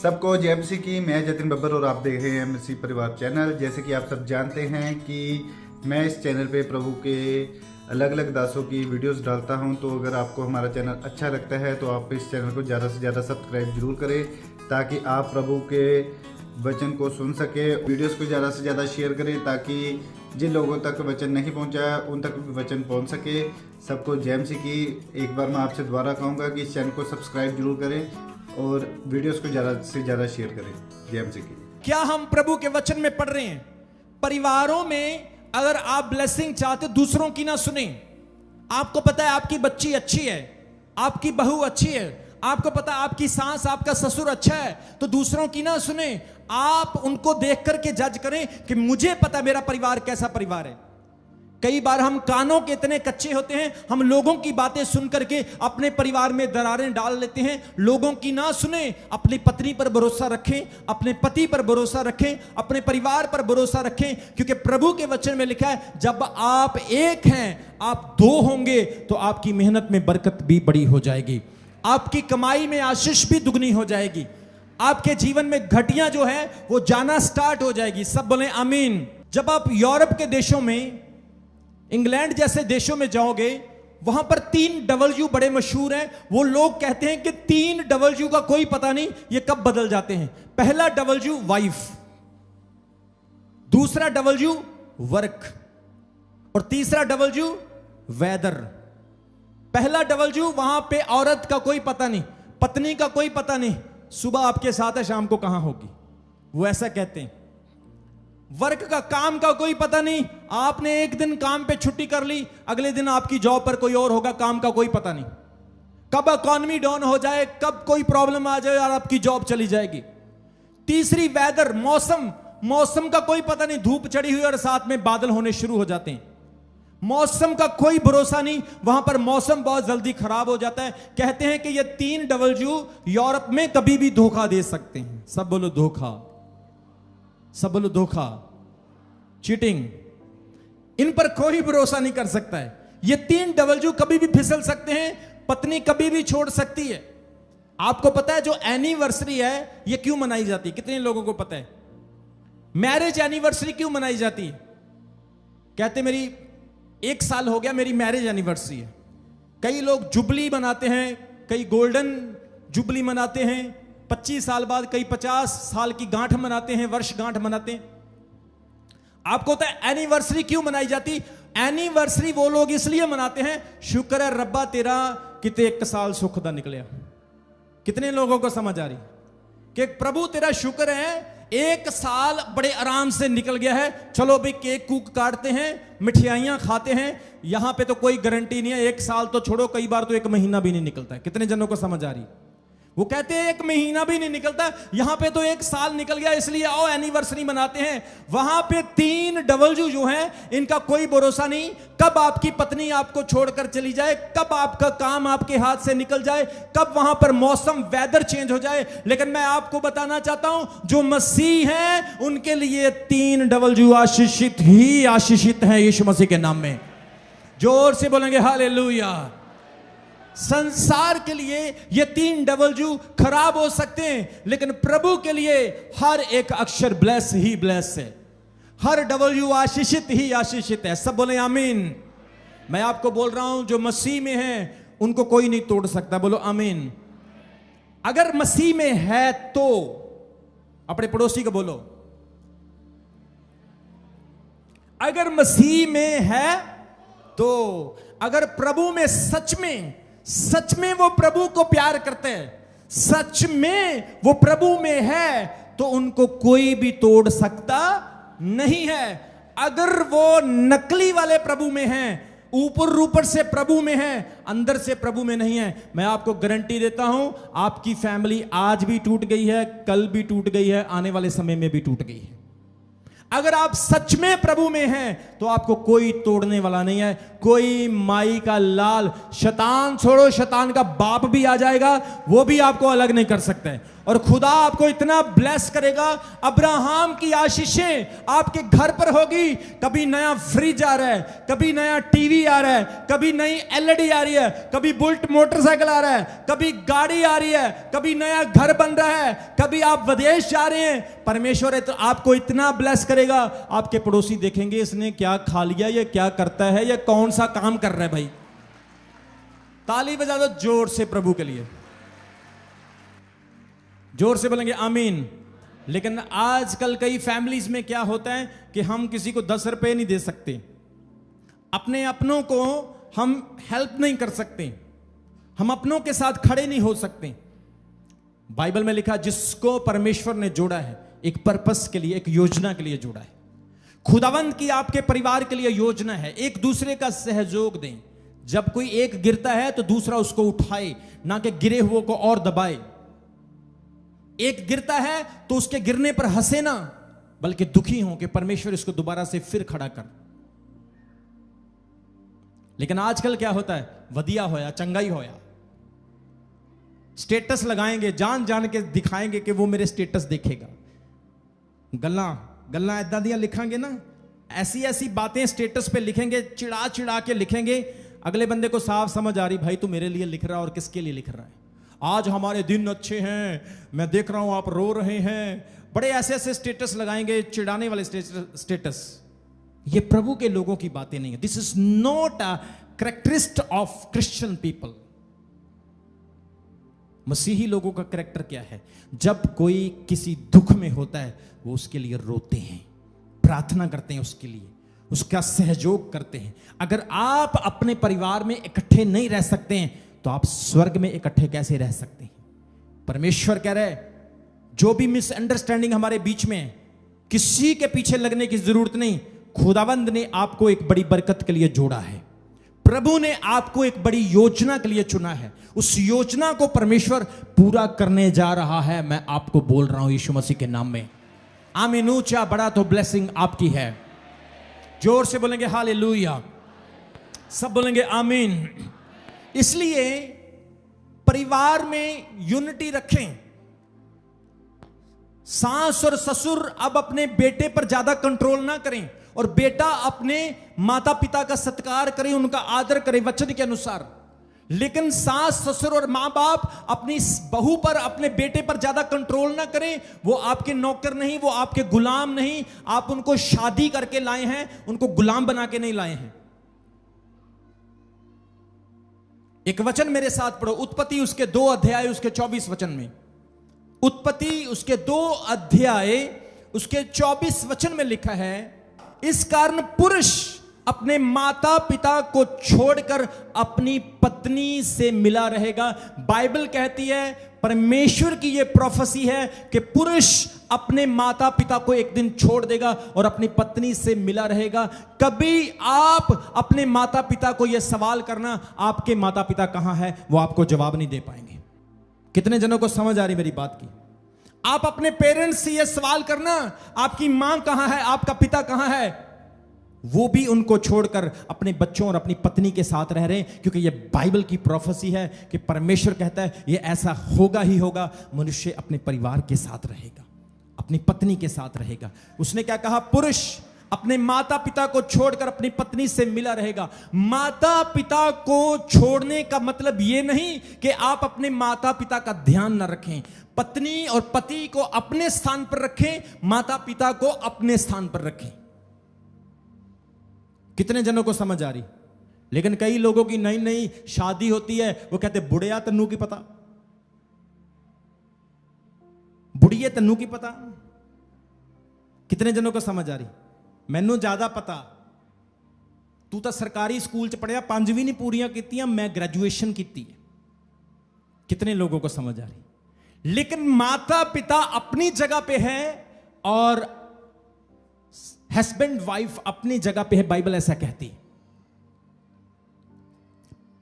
सबको जय मसीह की। मैं जतिन बब्बर और आप देख रहे हैं मसीह परिवार चैनल। जैसे कि आप सब जानते हैं कि मैं इस चैनल पे प्रभु के अलग अलग दासों की वीडियोस डालता हूं, तो अगर आपको हमारा चैनल अच्छा लगता है तो आप इस चैनल को ज़्यादा से ज़्यादा सब्सक्राइब जरूर करें, ताकि आप प्रभु के वचन को सुन सके। वीडियोस को ज़्यादा से ज़्यादा शेयर करें, ताकि जिन लोगों तक वचन नहीं पहुंचा उन तक भी वचन पहुंच सके। सबको जय मसीह की। एक बार मैं आपसे दोबारा कहूँगा कि इस चैनल को सब्सक्राइब जरूर करें और वीडियोस को ज़्यादा से ज़्यादा शेयर करें। जय मसीह की। क्या हम प्रभु के वचन में पढ़ रहे हैं? परिवारों में अगर आप ब्लेसिंग चाहते दूसरों की ना सुने। आपको पता है आपकी बच्ची अच्छी है, आपकी बहू अच्छी है, आपको पता है आपकी सास आपका ससुर अच्छा है, तो दूसरों की ना सुने। आप उनको देख करके जज करें कि मुझे पता है मेरा परिवार कैसा परिवार है। कई बार हम कानों के इतने कच्चे होते हैं, हम लोगों की बातें सुन करके अपने परिवार में दरारें डाल लेते हैं। लोगों की ना सुने, अपनी पत्नी पर भरोसा रखें, अपने पति पर भरोसा रखें, अपने परिवार पर भरोसा रखें, क्योंकि प्रभु के वचन में लिखा है जब आप एक हैं, आप दो होंगे तो आपकी मेहनत में बरकत भी बड़ी हो जाएगी, आपकी कमाई में आशीष भी दुगनी हो जाएगी, आपके जीवन में घटियां जो है वो जाना स्टार्ट हो जाएगी। सब बोले आमीन। जब आप यूरोप के देशों में, इंग्लैंड जैसे देशों में जाओगे, वहां पर 3W बड़े मशहूर हैं। वो लोग कहते हैं कि 3W का कोई पता नहीं ये कब बदल जाते हैं। पहला W वाइफ, दूसरा W वर्क और तीसरा W वेदर। पहला W वहां पे औरत का कोई पता नहीं, पत्नी का कोई पता नहीं, सुबह आपके साथ है शाम को कहां होगी, वो ऐसा कहते हैं। वर्क का, काम का कोई पता नहीं, आपने एक दिन काम पे छुट्टी कर ली, अगले दिन आपकी जॉब पर कोई और होगा, काम का कोई पता नहीं। कब इकॉनमी डाउन हो जाए, कब कोई प्रॉब्लम आ जाए और आपकी जॉब चली जाएगी। तीसरी वेदर, मौसम, मौसम का कोई पता नहीं, धूप चढ़ी हुई और साथ में बादल होने शुरू हो जाते हैं। मौसम का कोई भरोसा नहीं, वहां पर मौसम बहुत जल्दी खराब हो जाता है। कहते हैं कि ये 3W यूरोप में कभी भी धोखा दे सकते हैं। सब बोलो धोखा, सब बोलो धोखा, चीटिंग। इन पर कोई भरोसा नहीं कर सकता है। ये 3W कभी भी फिसल सकते हैं, पत्नी कभी भी छोड़ सकती है। आपको पता है जो एनिवर्सरी है ये क्यों मनाई जाती है? कितने लोगों को पता है मैरिज एनिवर्सरी क्यों मनाई जाती है? कहते मेरी 1 साल हो गया मेरी मैरिज एनिवर्सरी है। कई लोग जुबली मनाते हैं, कई गोल्डन जुबली मनाते हैं, 25 साल बाद कई 50 साल की गांठ मनाते हैं, वर्ष गांठ मनाते हैं। आपको पता है एनिवर्सरी क्यों मनाई जाती? एनिवर्सरी वो लोग इसलिए मनाते हैं, शुक्र है रब्बा तेरा किते 1 साल सुख दा निकलिया। कितने लोगों को समझ आ रही कि प्रभु तेरा शुक्र है 1 साल बड़े आराम से निकल गया है। चलो भाई केक कूक काटते हैं, मिठाइयां खाते हैं। यहां पे तो कोई गारंटी नहीं है, 1 साल तो छोड़ो, कई बार तो 1 महीना भी नहीं निकलता है। कितने जनों को समझ आ रही? वो कहते हैं 1 महीना भी नहीं निकलता, यहां पे तो 1 साल निकल गया, इसलिए आओ एनिवर्सरी मनाते हैं। वहां पे 3W जो है इनका कोई भरोसा नहीं, कब आपकी पत्नी आपको छोड़कर चली जाए, कब आपका काम आपके हाथ से निकल जाए, कब वहां पर मौसम वेदर चेंज हो जाए। लेकिन मैं आपको बताना चाहता हूं जो मसीह हैं उनके लिए 3W आशीषित ही आशीषित है यीशु मसीह के नाम में। जोर से बोलेंगे हालेलुया। संसार के लिए ये 3W खराब हो सकते हैं, लेकिन प्रभु के लिए हर एक अक्षर ब्लेस ही ब्लेस है, हर W आशीषित ही आशीषित है। सब बोले आमीन। मैं आपको बोल रहा हूं जो मसीह में है उनको कोई नहीं तोड़ सकता। बोलो आमीन। अगर मसीह में है तो अपने पड़ोसी को बोलो, अगर मसीह में है तो, अगर प्रभु में सच में वो प्रभु को प्यार करते हैं, सच में वो प्रभु में है, तो उनको कोई भी तोड़ सकता नहीं है। अगर वो नकली वाले प्रभु में हैं, ऊपर से प्रभु में हैं, अंदर से प्रभु में नहीं है, मैं आपको गारंटी देता हूं आपकी फैमिली आज भी टूट गई है, कल भी टूट गई है, आने वाले समय में भी टूट गई है। अगर आप सच में प्रभु में हैं तो आपको कोई तोड़ने वाला नहीं है। कोई माई का लाल, शैतान छोड़ो, शैतान का बाप भी आ जाएगा, वो भी आपको अलग नहीं कर सकते हैं। और खुदा आपको इतना ब्लेस करेगा, अब्राहम की आशीषें आपके घर पर होगी। कभी नया फ्रिज आ रहा है, कभी नया टीवी आ रहा है, कभी नई एलईडी आ रही है, कभी बुलेट मोटरसाइकिल आ रहा है, कभी गाड़ी आ रही है, कभी नया घर बन रहा है, कभी आप विदेश जा रहे हैं। परमेश्वर है तो आपको इतना ब्लेस करेगा, आपके पड़ोसी देखेंगे इसने क्या खा लिया, ये क्या करता है, ये कौन सा काम कर रहा है। भाई ताली बजा दो जोर से प्रभु के लिए, जोर से बोलेंगे आमीन। लेकिन आजकल कई फैमिलीज में क्या होता है कि हम किसी को 10 रुपए नहीं दे सकते, अपने अपनों को हम हेल्प नहीं कर सकते, हम अपनों के साथ खड़े नहीं हो सकते। बाइबल में लिखा जिसको परमेश्वर ने जोड़ा है एक पर्पस के लिए, एक योजना के लिए जोड़ा है। खुदावंद की आपके परिवार के लिए योजना है, एक दूसरे का सहयोग दें। जब कोई एक गिरता है तो दूसरा उसको उठाए, ना कि गिरे हुए को और दबाए। एक गिरता है तो उसके गिरने पर हंसे ना, बल्कि दुखी हो कि परमेश्वर इसको दोबारा से फिर खड़ा कर। लेकिन आजकल क्या होता है, वधिया होया चंगाई होया, स्टेटस लगाएंगे, जान जान के दिखाएंगे कि वो मेरे स्टेटस देखेगा। गल्ला ऐदा दियां लिखांगे ना, ऐसी ऐसी बातें स्टेटस पे लिखेंगे, चिढ़ा चिढ़ा के लिखेंगे। अगले बंदे को साफ समझ आ रही भाई तू मेरे लिए लिख रहा है और किसके लिए लिख रहा है। आज हमारे दिन अच्छे हैं, मैं देख रहा हूं आप रो रहे हैं, बड़े ऐसे ऐसे स्टेटस लगाएंगे, चिढ़ाने वाले स्टेटस। ये प्रभु के लोगों की बातें नहीं है। This is not a characteristic of Christian people. मसीही लोगों का कैरेक्टर क्या है? जब कोई किसी दुख में होता है वो उसके लिए रोते हैं, प्रार्थना करते हैं उसके लिए, उसका सहयोग करते हैं। अगर आप अपने परिवार में इकट्ठे नहीं रह सकते हैं तो आप स्वर्ग में इकट्ठे कैसे रह सकते हैं? परमेश्वर कह रहे जो भी मिसअंडरस्टैंडिंग हमारे बीच में है, किसी के पीछे लगने की जरूरत नहीं। खुदावंद ने आपको एक बड़ी बरकत के लिए जोड़ा है, प्रभु ने आपको एक बड़ी योजना के लिए चुना है। उस योजना को परमेश्वर पूरा करने जा रहा है। मैं आपको बोल रहा हूं यीशु मसीह के नाम में आमीन। ऊंचा बड़ा तो ब्लेसिंग आपकी है। जोर से बोलेंगे हालेलुया, सब बोलेंगे आमीन। इसलिए परिवार में यूनिटी रखें। सास और ससुर अब अपने बेटे पर ज्यादा कंट्रोल ना करें, और बेटा अपने माता पिता का सत्कार करे, उनका आदर करे वचन के अनुसार। लेकिन सास ससुर और मां बाप अपनी बहू पर, अपने बेटे पर ज्यादा कंट्रोल ना करें। वो आपके नौकर नहीं, वो आपके गुलाम नहीं। आप उनको शादी करके लाए हैं, उनको गुलाम बना के नहीं लाए हैं। एक वचन मेरे साथ पढ़ो, उत्पत्ति उसके 2 अध्याय उसके 24 वचन में। उत्पत्ति उसके 2 अध्याय उसके 24 वचन में लिखा है, इस कारण पुरुष अपने माता पिता को छोड़कर अपनी पत्नी से मिला रहेगा। बाइबल कहती है, परमेश्वर की यह प्रोफेसी है कि पुरुष अपने माता पिता को एक दिन छोड़ देगा और अपनी पत्नी से मिला रहेगा। कभी आप अपने माता पिता को यह सवाल करना, आपके माता पिता कहां है, वो आपको जवाब नहीं दे पाएंगे। कितने जनों को समझ आ रही मेरी बात की? आप अपने पेरेंट्स से यह सवाल करना, आपकी मां कहां है, आपका पिता कहां है, वो भी उनको छोड़कर अपने बच्चों और अपनी पत्नी के साथ रह रहे हैं। क्योंकि यह बाइबल की प्रोफेसी है कि परमेश्वर कहता है यह ऐसा होगा ही होगा। मनुष्य अपने परिवार के साथ रहेगा, अपनी पत्नी के साथ रहेगा। उसने क्या कहा? पुरुष अपने माता पिता को छोड़कर अपनी पत्नी से मिला रहेगा। माता पिता को छोड़ने का मतलब यह नहीं कि आप अपने माता पिता का ध्यान न रखें। पत्नी और पति को अपने स्थान पर रखें, माता पिता को अपने स्थान पर रखें। कितने जनों को समझ आ रही? लेकिन कई लोगों की नई नई शादी होती है, वो कहते बुढ़िया तन्नू की पता, बुढ़िया तन्नू की पता। कितने जनों को समझ आ रही? मैनू ज्यादा पता, तू तो सरकारी स्कूल च पढ़िया, 5वीं नहीं पूरियां कीतियां, मैं ग्रेजुएशन की है। कितने लोगों को समझ आ रही? लेकिन माता पिता अपनी जगह पे है और हस्बैंड वाइफ अपनी जगह पे है। बाइबल ऐसा कहती है।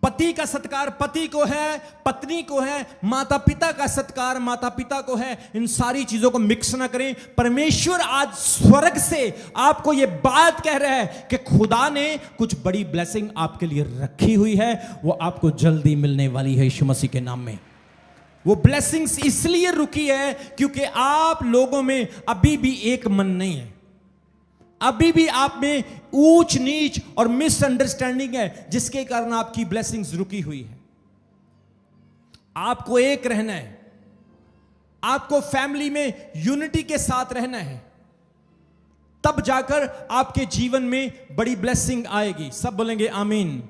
पति पति का सत्कार पति को है, पत्नी को है, माता पिता का सत्कार माता पिता को है। इन सारी चीजों को मिक्स ना करें। परमेश्वर आज स्वर्ग से आपको यह बात कह रहा है कि खुदा ने कुछ बड़ी ब्लेसिंग आपके लिए रखी हुई है, वो आपको जल्दी मिलने वाली है यीशु मसीह के नाम में। वो ब्लेसिंग्स इसलिए रुकी है क्योंकि आप लोगों में अभी भी एक मन नहीं है, अभी भी आप में ऊंच नीच और मिसअंडरस्टैंडिंग है, जिसके कारण आपकी ब्लेसिंग्स रुकी हुई है। आपको एक रहना है, आपको फैमिली में यूनिटी के साथ रहना है, तब जाकर आपके जीवन में बड़ी ब्लेसिंग आएगी। सब बोलेंगे आमीन,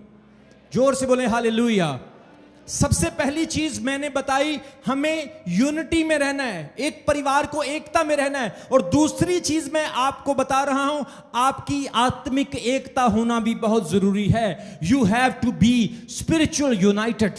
जोर से बोलें हालेलुया। सबसे पहली चीज मैंने बताई, हमें यूनिटी में रहना है, एक परिवार को एकता में रहना है। और दूसरी चीज मैं आपको बता रहा हूं, आपकी आत्मिक एकता होना भी बहुत जरूरी है। You have to be spiritual united.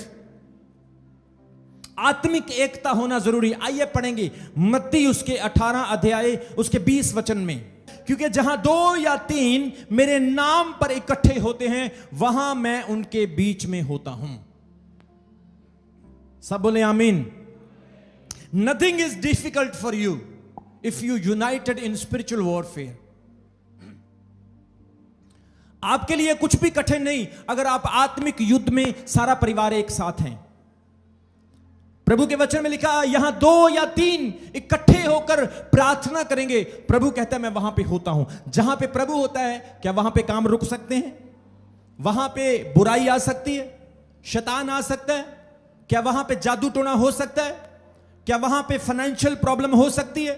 आत्मिक एकता होना जरूरी। आइए पढ़ेंगे मत्ती उसके 18 अध्याय उसके 20 वचन में, क्योंकि जहां 2 या 3 मेरे नाम पर इकट्ठे होते हैं, वहां मैं उनके बीच में होता हूं। सब बोले आमीन। Nothing is difficult for you if you United in spiritual warfare. आपके लिए कुछ भी कठिन नहीं अगर आप आत्मिक युद्ध में सारा परिवार एक साथ हैं। प्रभु के वचन में लिखा, यहां 2 या 3 इकट्ठे होकर प्रार्थना करेंगे, प्रभु कहता है मैं वहां पे होता हूं। जहां पे प्रभु होता है, क्या वहां पे काम रुक सकते हैं? वहां पे बुराई आ सकती है, शैतान आ सकता है? क्या वहां पे जादू टोना हो सकता है? क्या वहां पे फाइनेंशियल प्रॉब्लम हो सकती है?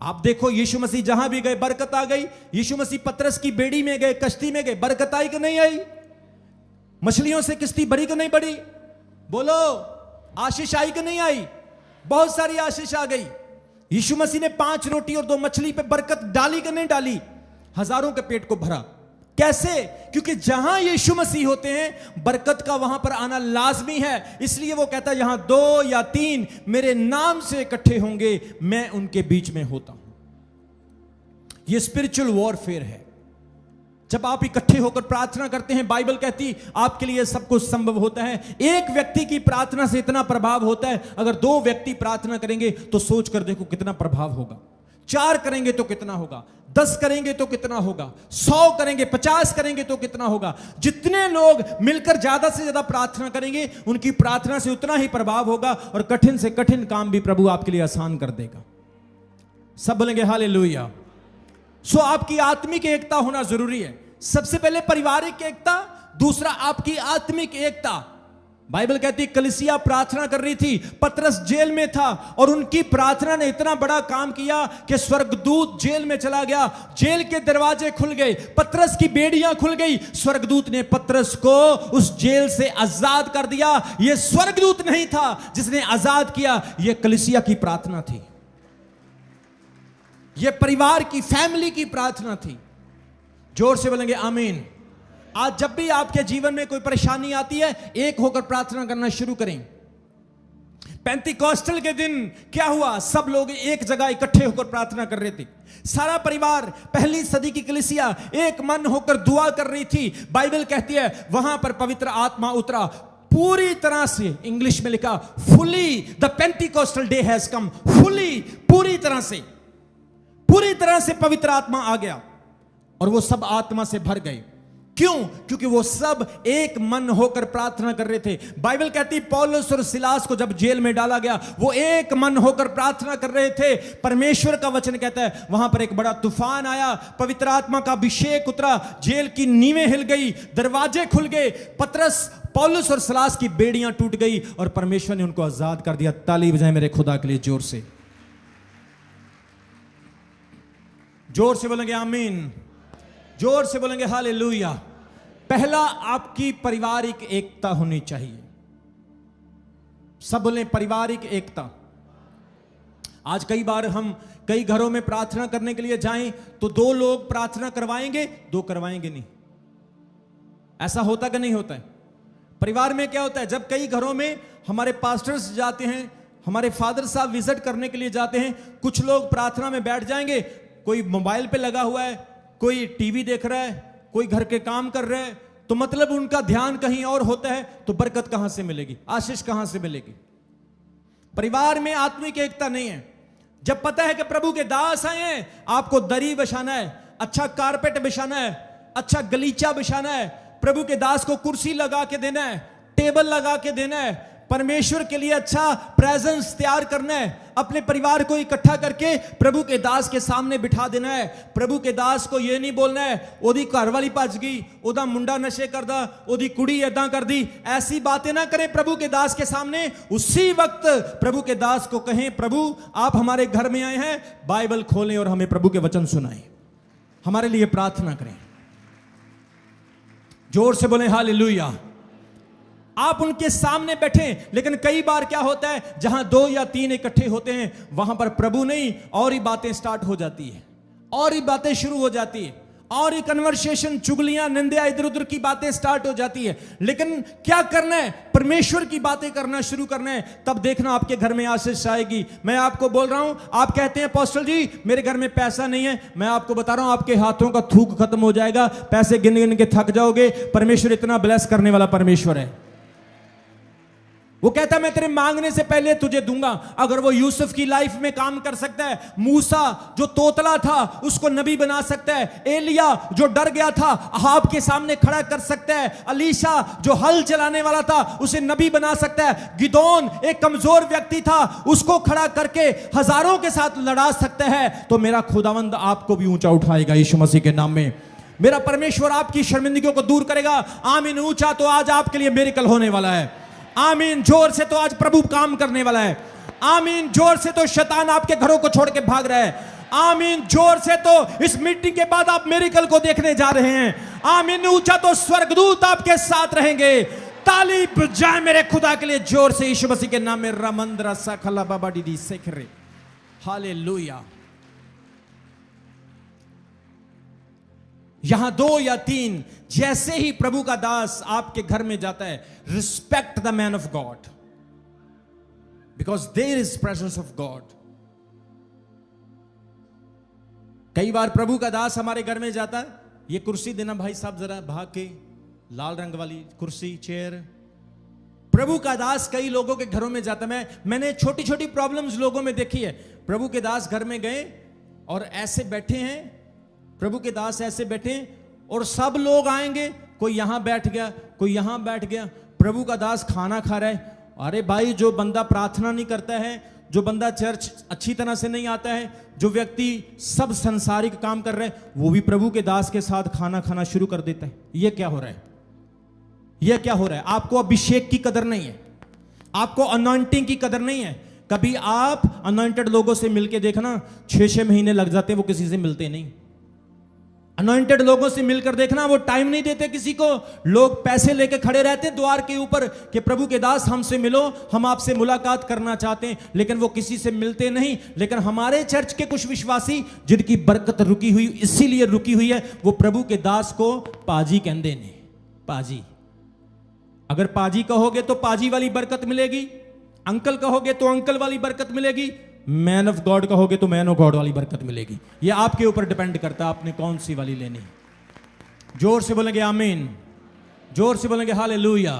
आप देखो यीशु मसीह जहां भी गए बरकत आ गई। यीशु मसीह पतरस की बेड़ी में गए, कश्ती में गए, बरकत आई कि नहीं आई? मछलियों से किश्ती बड़ी कि नहीं बड़ी? बोलो, आशीष आई कि नहीं आई? बहुत सारी आशीष आ गई। यीशु मसीह ने 5 रोटी और 2 मछली पे बरकत डाली कि नहीं डाली? हजारों के पेट को भरा। कैसे? क्योंकि जहां यीशु मसीह होते हैं, बरकत का वहां पर आना लाजमी है। इसलिए वो कहता है, यहां 2 या 3 मेरे नाम से इकट्ठे होंगे, मैं उनके बीच में होता हूं। यह स्पिरिचुअल वॉरफेयर है। जब आप इकट्ठे होकर प्रार्थना करते हैं, बाइबल कहती आपके लिए सब कुछ संभव होता है। एक व्यक्ति की प्रार्थना से इतना प्रभाव होता है, अगर 2 व्यक्ति प्रार्थना करेंगे तो सोच कर देखो कितना प्रभाव होगा। 4 करेंगे तो कितना होगा, 10 करेंगे तो कितना होगा, 100 करेंगे, 50 करेंगे तो कितना होगा। जितने लोग मिलकर ज्यादा से ज्यादा प्रार्थना करेंगे, उनकी प्रार्थना से उतना ही प्रभाव होगा, और कठिन से कठिन काम भी प्रभु आपके लिए आसान कर देगा। सब बोलेंगे हालेलुया। सो आपकी आत्मिक एकता होना जरूरी है। सबसे पहले पारिवारिक एकता, दूसरा आपकी आत्मिक एकता। बाइबल कहती कलीसिया प्रार्थना कर रही थी, पतरस जेल में था, और उनकी प्रार्थना ने इतना बड़ा काम किया कि स्वर्गदूत जेल में चला गया, जेल के दरवाजे खुल गए, पतरस की बेड़ियां खुल गई। स्वर्गदूत ने पतरस को उस जेल से आजाद कर दिया। यह स्वर्गदूत नहीं था जिसने आजाद किया, यह कलीसिया की प्रार्थना थी, यह परिवार की, फैमिली की प्रार्थना थी। जोर से बोलेंगे आमीन। आज जब भी आपके जीवन में कोई परेशानी आती है, एक होकर प्रार्थना करना शुरू करें। पेंतिकोस्टल के दिन क्या हुआ? सब लोग एक जगह इकट्ठे होकर प्रार्थना कर रहे थे। सारा परिवार, पहली सदी की कलीसिया एक मन होकर दुआ कर रही थी। बाइबल कहती है वहां पर पवित्र आत्मा उतरा पूरी तरह से। इंग्लिश में लिखा, fully the Pentecostal day has come. Fully, पूरी तरह से पवित्र आत्मा आ गया, और वो सब आत्मा से भर गए। क्यों? क्योंकि वो सब एक मन होकर प्रार्थना कर रहे थे। बाइबल कहती पौलुस और सिलास को जब जेल में डाला गया, वो एक मन होकर प्रार्थना कर रहे थे। परमेश्वर का वचन कहता है वहां पर एक बड़ा तूफान आया, पवित्र आत्मा का अभिषेक उतरा, जेल की नींवें हिल गई, दरवाजे खुल गए, पौलुस और सिलास की बेड़ियां टूट गई, और परमेश्वर ने उनको आजाद कर दिया। ताली बजाएं मेरे खुदा के लिए जोर से। जोर से बोलेंगे आमीन, जोर से बोलेंगे हालेलुया। पहला, आपकी पारिवारिक एकता होनी चाहिए। सब बोलें पारिवारिक एकता। आज कई बार हम कई घरों में प्रार्थना करने के लिए जाएं तो 2 लोग प्रार्थना करवाएंगे, 2 करवाएंगे नहीं। ऐसा होता कि नहीं होता है? परिवार में क्या होता है, जब कई घरों में हमारे पास्टर्स जाते हैं, हमारे फादर साहब विजिट करने के लिए जाते हैं, कुछ लोग प्रार्थना में बैठ जाएंगे, कोई मोबाइल पे लगा हुआ है, कोई टीवी देख रहा है, कोई घर के काम कर रहा है, तो मतलब उनका ध्यान कहीं और होता है, तो बरकत कहां से मिलेगी, आशीष कहां से मिलेगी। परिवार में आत्मिक एकता नहीं है। जब पता है कि प्रभु के दास आए हैं, आपको दरी बिछाना है, अच्छा कारपेट बिछाना है, अच्छा गलीचा बिछाना है, प्रभु के दास को कुर्सी लगा के देना है, टेबल लगा के देना है, परमेश्वर के लिए अच्छा प्रेजेंस तैयार करना है, अपने परिवार को इकट्ठा करके प्रभु के दास के सामने बिठा देना है। प्रभु के दास को यह नहीं बोलना है ओदी घर वाली भज गई, ओदा मुंडा नशे करदा, ओदी कुड़ी ऐदा कर दी, ऐसी बातें ना करें प्रभु के दास के सामने। उसी वक्त प्रभु के दास को कहें, प्रभु आप हमारे घर में आए हैं, बाइबल खोलें और हमें प्रभु के वचन सुनाएं, हमारे लिए प्रार्थना करें। जोर से बोलें हालेलुया। आप उनके सामने बैठे। लेकिन कई बार क्या होता है, जहां 2 या 3 इकट्ठे होते हैं, वहां पर प्रभु नहीं, और ही बातें स्टार्ट हो जाती है, और ही बातें शुरू हो जाती है, और ही कन्वर्सेशन, चुगलियां, निंदा, इधर उधर की बातें स्टार्ट हो जाती है। लेकिन क्या करना है, परमेश्वर की बातें करना शुरू करना है, तब देखना आपके घर में आशीष आएगी। मैं आपको बोल रहा हूं, आप कहते हैं अपोस्टल जी मेरे घर में पैसा नहीं है, मैं आपको बता रहा हूं आपके हाथों का थूक खत्म हो जाएगा, पैसे गिन गिन के थक जाओगे। परमेश्वर इतना ब्लेस करने वाला परमेश्वर है। वो कहता है मैं तेरे मांगने से पहले तुझे दूंगा। अगर वो यूसुफ की लाइफ में काम कर सकता है, मूसा जो तोतला था उसको नबी बना सकता है, एलिया जो डर गया था अहाब के सामने खड़ा कर सकता है, अलीशा जो हल चलाने वाला था उसे नबी बना सकता है, गिदोन एक कमजोर व्यक्ति था उसको खड़ा करके हजारों के साथ लड़ा सकता है, तो मेरा खुदावंद आपको भी ऊंचा उठाएगा यीशु मसीह के नाम में। मेरा परमेश्वर आपकी शर्मिंदगियों को दूर करेगा। आमीन। ऊंचा तो आज आपके लिए मिरेकल होने वाला है। आमीन। जोर से तो आज प्रभु काम करने वाला है। आमीन। जोर से तो शैतान आपके घरों को छोड़ के भाग रहा है। आमीन। जोर से तो इस मीटिंग के बाद आप मिरेकल को देखने जा रहे हैं। आमीन। ऊंचा तो स्वर्गदूत आपके साथ रहेंगे। ताली बजाए मेरे खुदा के लिए जोर से यीशु मसीह के नाम में। रमंद्रा सखला बाबा डी सेखरे। हालेलुया। यहां 2 या 3 जैसे ही प्रभु का दास आपके घर में जाता है, respect the man of God, because there is presence of God. कई बार प्रभु का दास हमारे घर में जाता है, ये कुर्सी देना भाई साहब जरा, भाग के लाल रंग वाली कुर्सी, चेयर। प्रभु का दास कई लोगों के घरों में जाता है। मैंने छोटी छोटी प्रॉब्लम्स लोगों में देखी है। प्रभु के दास घर में गए और ऐसे बैठे हैं, प्रभु के दास ऐसे बैठे और सब लोग आएंगे, कोई यहां बैठ गया, कोई यहां बैठ गया। प्रभु का दास खाना खा रहा है। अरे भाई, जो बंदा प्रार्थना नहीं करता है, जो बंदा चर्च अच्छी तरह से नहीं आता है, जो व्यक्ति सब संसारिक काम कर रहा है, वो भी प्रभु के दास के साथ खाना खाना शुरू कर देता है। यह क्या हो रहा है? यह क्या हो रहा है? आपको अभिषेक की कदर नहीं है, आपको अनॉइंटिंग की कदर नहीं है। कभी आप अनॉइंटेड लोगों से मिलके देखना, 6-6 महीने लग जाते हैं, वो किसी से मिलते नहीं। अनॉइंटेड लोगों से मिलकर देखना, वो टाइम नहीं देते किसी को। लोग पैसे लेके खड़े रहते हैं द्वार के ऊपर कि प्रभु के दास हमसे मिलो, हम आपसे मुलाकात करना चाहते हैं, लेकिन वो किसी से मिलते नहीं। लेकिन हमारे चर्च के कुछ विश्वासी जिनकी बरकत रुकी हुई, इसीलिए रुकी हुई है, वो प्रभु के दास को पाजी कहते ने। पाजी, अगर पाजी कहोगे तो पाजी वाली बरकत मिलेगी, अंकल कहोगे तो अंकल वाली बरकत मिलेगी, मैन ऑफ गॉड कहोगे तो मैन ऑफ गॉड वाली बरकत मिलेगी। ये आपके ऊपर डिपेंड करता है आपने कौन सी वाली लेनी। जोर से बोलेंगे आमीन, जोर से बोलेंगे हालेलुया।